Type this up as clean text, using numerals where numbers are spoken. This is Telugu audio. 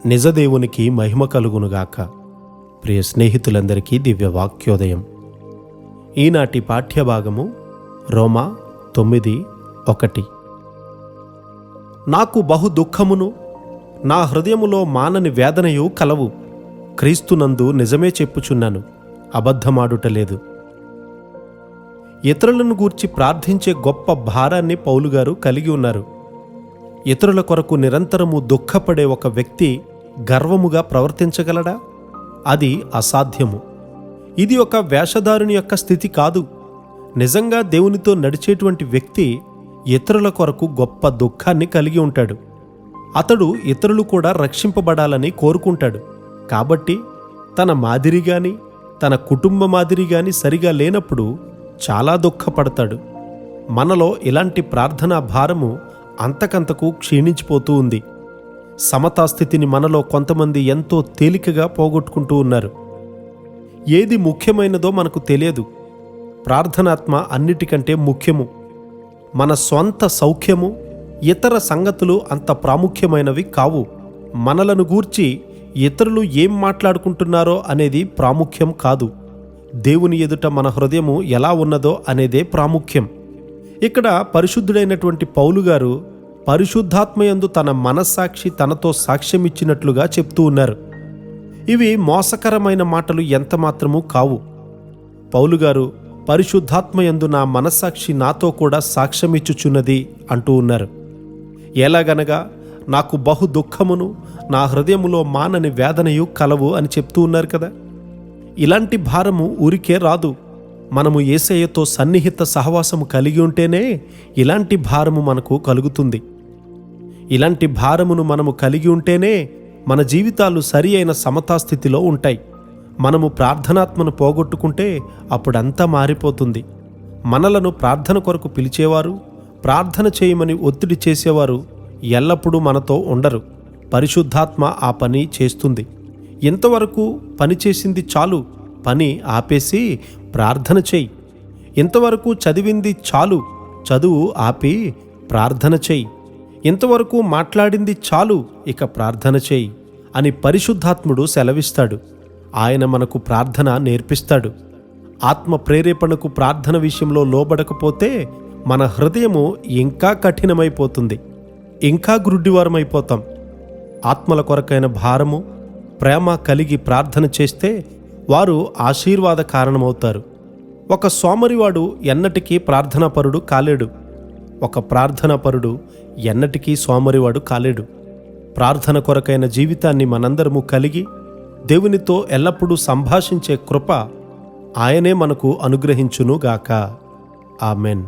నిజదేవునికి మహిమ కలుగునుగాక. ప్రియ స్నేహితులందరికీ దివ్య వాక్యోదయం. ఈనాటి పాఠ్యభాగము రోమా 9:1. నాకు బహు దుఃఖమును నా హృదయములో మానని వేదనయు కలవు. క్రీస్తునందు నిజమే చెప్పుచున్నాను, అబద్ధమాడుటలేదు. ఇతరులను గూర్చి ప్రార్థించే గొప్ప భారాన్ని పౌలుగారు కలిగి ఉన్నారు. ఇతరుల కొరకు నిరంతరము దుఃఖపడే ఒక వ్యక్తి గర్వముగా ప్రవర్తించగలడా? అది అసాధ్యము. ఇది ఒక వేషధారుని యొక్క స్థితి కాదు. నిజంగా దేవునితో నడిచేటువంటి వ్యక్తి ఇతరుల కొరకు గొప్ప దుఃఖాన్ని కలిగి ఉంటాడు. అతడు ఇతరులు కూడా రక్షింపబడాలని కోరుకుంటాడు. కాబట్టి తన మాదిరిగాని తన కుటుంబ మాదిరిగాని సరిగా లేనప్పుడు చాలా దుఃఖపడతాడు. మనలో ఇలాంటి ప్రార్థనా భారము అంతకంతకు క్షీణించిపోతూ ఉంది. సమతాస్థితిని మనలో కొంతమంది ఎంతో తేలికగా పోగొట్టుకుంటూ ఉన్నారు. ఏది ముఖ్యమైనదో మనకు తెలియదు. ప్రార్థనాత్మ అన్నిటికంటే ముఖ్యము. మన స్వంత సౌఖ్యము, ఇతర సంగతులు అంత ప్రాముఖ్యమైనవి కావు. మనలను గూర్చి ఇతరులు ఏం మాట్లాడుకుంటున్నారో అనేది ప్రాముఖ్యం కాదు. దేవుని ఎదుట మన హృదయము ఎలా ఉన్నదో అనేదే ప్రాముఖ్యం. ఇక్కడ పరిశుద్ధుడైనటువంటి పౌలు గారు పరిశుద్ధాత్మయందు తన మనస్సాక్షి తనతో సాక్ష్యమిచ్చినట్లుగా చెప్తూ ఉన్నారు. ఇవి మోసకరమైన మాటలు ఎంతమాత్రమూ కావు. పౌలు గారు పరిశుద్ధాత్మయందు నా మనస్సాక్షి నాతో కూడా సాక్ష్యమిచ్చుచున్నది అంటూ ఉన్నారు. ఎలాగనగా నాకు బహు దుఃఖమును నా హృదయములో మానని వేదనయు కలవు అని చెప్తూ ఉన్నారు కదా. ఇలాంటి భారము ఊరికే రాదు. మనము యేసయ్యతో సన్నిహిత సహవాసము కలిగి ఉంటేనే ఇలాంటి భారము మనకు కలుగుతుంది. ఇలాంటి భారమును మనము కలిగి ఉంటేనే మన జీవితాలు సరి అయిన సమతాస్థితిలో ఉంటాయి. మనము ప్రార్థనాత్మను పోగొట్టుకుంటే అప్పుడంతా మారిపోతుంది. మనలను ప్రార్థన కొరకు పిలిచేవారు, ప్రార్థన చేయమని ఒత్తిడి చేసేవారు ఎల్లప్పుడూ మనతో ఉండరు. పరిశుద్ధాత్మ ఆ పని చేస్తుంది. ఇంతవరకు పని చేసింది చాలు, పని ఆపేసి ప్రార్థన చెయ్యి. ఇంతవరకు చదివింది చాలు, చదువు ఆపి ప్రార్థన చెయ్యి. ఇంతవరకు మాట్లాడింది చాలు, ఇక ప్రార్థన చెయ్యి అని పరిశుద్ధాత్ముడు సెలవిస్తాడు. ఆయన మనకు ప్రార్థన నేర్పిస్తాడు. ఆత్మ ప్రేరేపణకు ప్రార్థన విషయంలో లోబడకపోతే మన హృదయము ఇంకా కఠినమైపోతుంది, ఇంకా గ్రుడ్డివారమైపోతాం. ఆత్మల కొరకైన భారము, ప్రేమ కలిగి ప్రార్థన చేస్తే వారు ఆశీర్వాద కారణమవుతారు. ఒక సోమరివాడు ఎన్నటికీ ప్రార్థనాపరుడు కాలేడు. ఒక ప్రార్థనాపరుడు ఎన్నటికీ సోమరివాడు కాలేడు. ప్రార్థన కొరకైన జీవితాన్ని మనందరము కలిగి దేవునితో ఎల్లప్పుడూ సంభాషించే కృప ఆయనే మనకు అనుగ్రహించునుగాక. ఆమెన్.